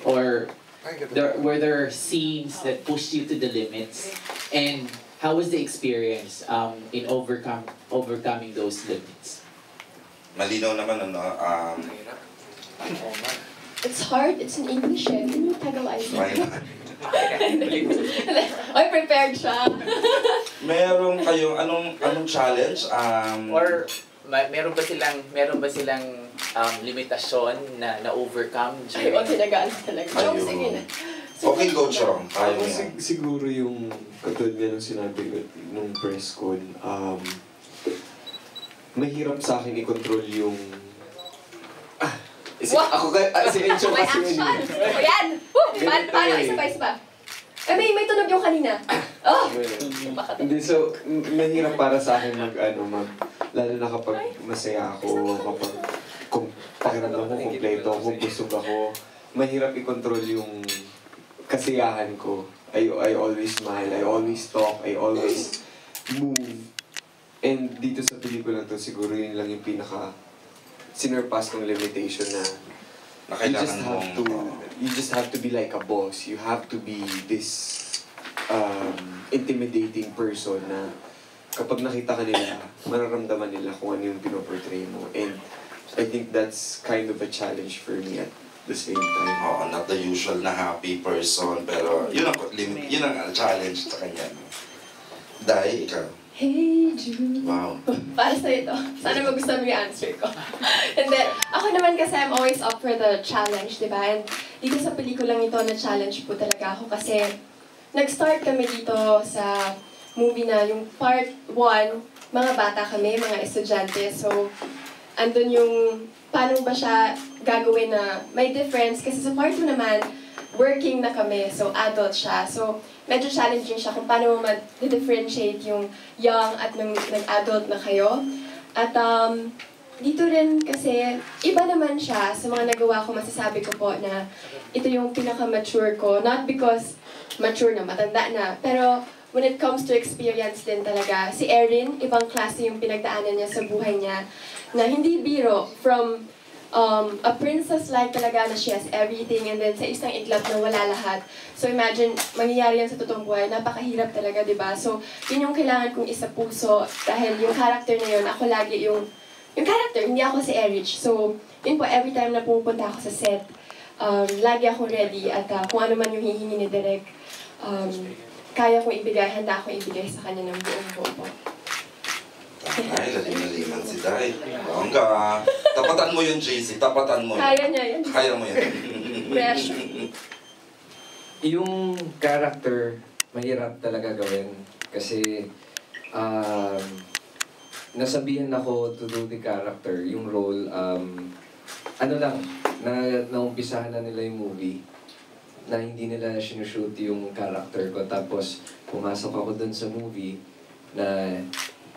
or were there scenes that pushed you to the limits? And how was the experience in overcoming those limits? Malinaw naman, ano, It's hard. It's in English eh. Can you Tagalize why it? not? Oy, prepared siya. Meron kayong anong challenge? Or meron ba silang limitasyon na na-overcome Ay, during... tinagaan talaga. Chong, Ayun. sige na. Okay, go, Chong. Kaya mo Ako yan. siguro yung katulad nga ng sinabi ko nung press con, mahirap sa akin i-control yung... Ako si Encho May kasi action! yun. O yan! Woo! Ganito Paano? eh. Isa pa, isa pa. Eh, may tunog yung kanina. Oh! Baka Hindi, so, mahirap para sa akin lalo na kapag masaya ako, kapag pakiramdam ko, kompleto ako, busog ako, mahirap i-control yung kasiyahan ko. I always smile, I always talk, I always move. And dito sa pelikula to, siguro yun lang yung sinurpass kong limitation na you just have to be like a boss. You have to be this intimidating person na kapag nakita ka nila, mararamdaman nila kung ano yung pinoportray mo. And I think that's kind of a challenge for me at the same time. Oo, not the usual na happy person, pero yun ang challenge sa kanya. Dai, ikaw. Hey, Jude. Wow. Para sa'yo ito. Sana magustuhan mo yung answer ko. And then, ako naman kasi I'm always up for the challenge, di ba? And dito sa pelikulang ito, na-challenge po talaga ako kasi nag-start kami dito sa movie na yung part 1, mga bata kami, mga estudyante. So, andun yung paano ba siya gagawin na may difference. Kasi sa part 2 naman, working na kami. So, adult siya. So, medyo challenging siya kung paano mo ma-differentiate yung young at nag-adult na kayo. At dito rin kasi, iba naman siya sa mga nagawa ko, masasabi ko po na ito yung pinaka-mature ko. Not because mature na, matanda na. Pero when it comes to experience din talaga, si Erin, ibang klase yung pinagdaanan niya sa buhay niya na hindi biro from a princess-like talaga na she has everything and then sa isang iglap na wala lahat. So imagine, mangyayari yan sa totoong buhay, napakahirap talaga, di ba? So, yun yung kailangan kong isa puso dahil yung character na yun, ako lagi yung character, hindi ako si Erich. So, yun po, every time na pumupunta ako sa set, lagi ako ready at kung ano man yung hihingi ni Direk, kaya kong ibigay, handa akong ibigay sa kanya ng buong buo po. Ay, lalim-laliman si Dai. Bongga. Tapatan mo yun, JC. Tapatan mo yun. Kaya niya yan. Kaya mo yun. Pressure. Yung character, mahirap talaga gawin. Kasi, nasabihan ako to do the character, yung role, naumpisahan na nila yung movie, na hindi nila sinushoot yung character ko. Tapos, pumasok ako dun sa movie na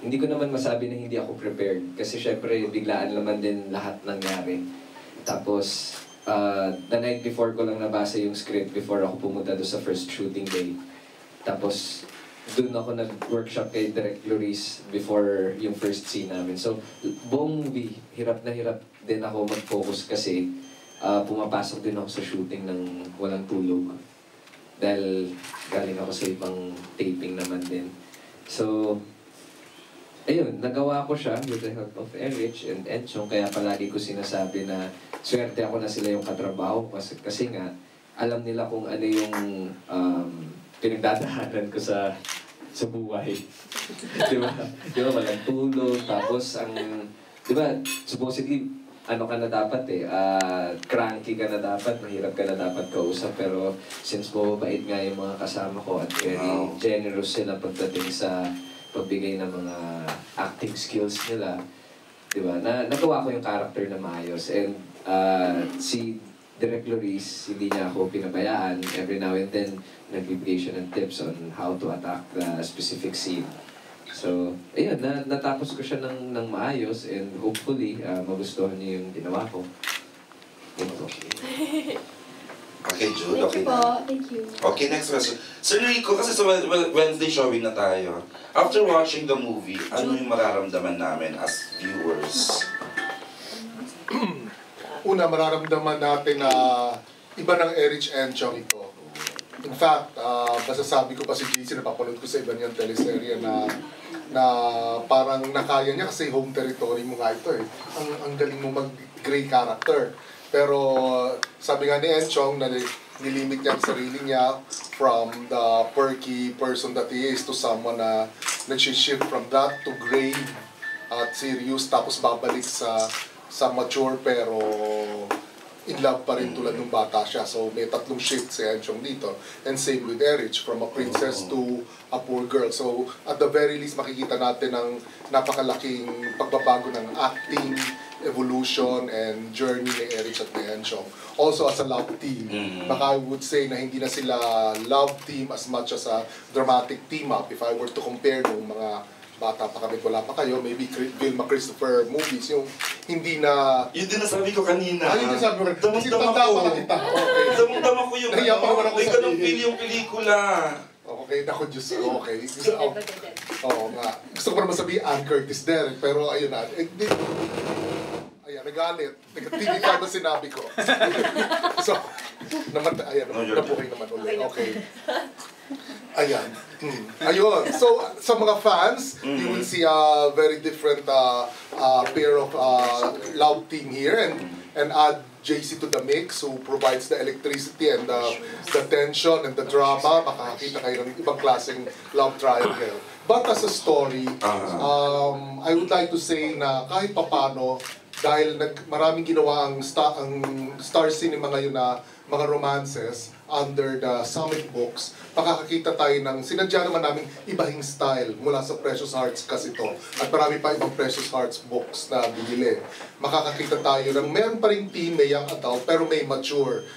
hindi ko naman masabi na hindi ako prepared. Kasi syempre, biglaan naman din lahat nangyari. Tapos, the night before ko lang nabasa yung script before ako pumunta doon sa first shooting day. Tapos, doon ako nag-workshop kay Direk Loris before yung first scene namin. So, buong movie, hirap na hirap din ako mag-focus kasi pumapasok din ako sa shooting ng walang tulog. Dahil galing ako sa ibang taping naman din. So, ayun, nagawa ko siya with the help of Erich and Enchong, kaya palagi ko sinasabi na swerte ako na sila yung katrabaho kasi nga, alam nila kung ano yung pinagdadaanan ko sa buhay. Di ba? Di ba, walang tulog, tapos di ba, supposedly, ano ka na dapat cranky ka na dapat, mahirap ka na dapat kausap, pero since mababait nga yung mga kasama ko at very generous sila pagdating sa pagbigay ng mga acting skills nila, di ba? Nagawa ko yung character na maayos. And si Direk Loris, hindi niya ako pinabayaan. Every now and then, nagbibigay siya ng tips on how to attack the specific scene. So, ayun, natapos ko siya ng maayos and hopefully, magustuhan niyo yung ginawa ko. Yun po. Okay, Jude. Okay Thank you po. na. Thank you. Okay, next question. Sir Rico, kasi sa Wednesday showing na tayo. After watching the movie, ano yung mararamdaman namin as viewers? Una, mararamdaman natin na iba ng Erich Enchong ito. In fact, masasabi ko pa si JC, napapanood ko sa iba niyang teleserye na parang nakaya niya kasi home territory mo nga ito eh. Ang galing mo mag-gray character. Pero sabi nga ni Enchong na nilimit niya ang sarili niya from the perky person that he is to someone na nag-shift from that to grave at serious tapos babalik sa mature pero in love pa rin tulad ng bata siya. So may tatlong shift si Enchong dito. And same with Erich, from a princess to a poor girl. So at the very least makikita natin ang napakalaking pagbabago ng acting, evolution, and journey ni Erich at ni Enchong. Also as a love team. Baka I would say na hindi na sila love team as much as a dramatic team up. If I were to compare nung mga bata pa kami, wala pa kayo, maybe Vilma Christopher movies, yung hindi na... Yun din nasabi ko kanina. Yun din sabi ko. Kasi Damang-dama tanda ko. pa kita. Okay. Damang-dama ko yung Nahiya pa naman ako may ganong sabihin. feel yung pelikula. Okay, naku Diyos. Okay. Oo nga. Gusto ko pa naman sabihin Ann Curtis Derek, pero ayun na. Ayan, nagalit. Nag-TV5 na sinabi ko. So, ayan, nabuhay naman ulit. Okay. Ayan. Ayun. So, sa mga fans, you will see a very different pair of love team here and add JC to the mix who provides the electricity and the tension and the drama. Makakakita kayo ng ibang klaseng love triangle. But as a story, I would like to say na kahit papano, dahil maraming ginawa ang Star Cinema ngayon na mga romances under the Summit Books, makakakita tayo ng sinadya naman namin ibahing style mula sa Precious Hearts kasi ito. At marami pa ibang Precious Hearts books na binili. Makakakita tayo ng meron pa rin teen, may young adult, pero may mature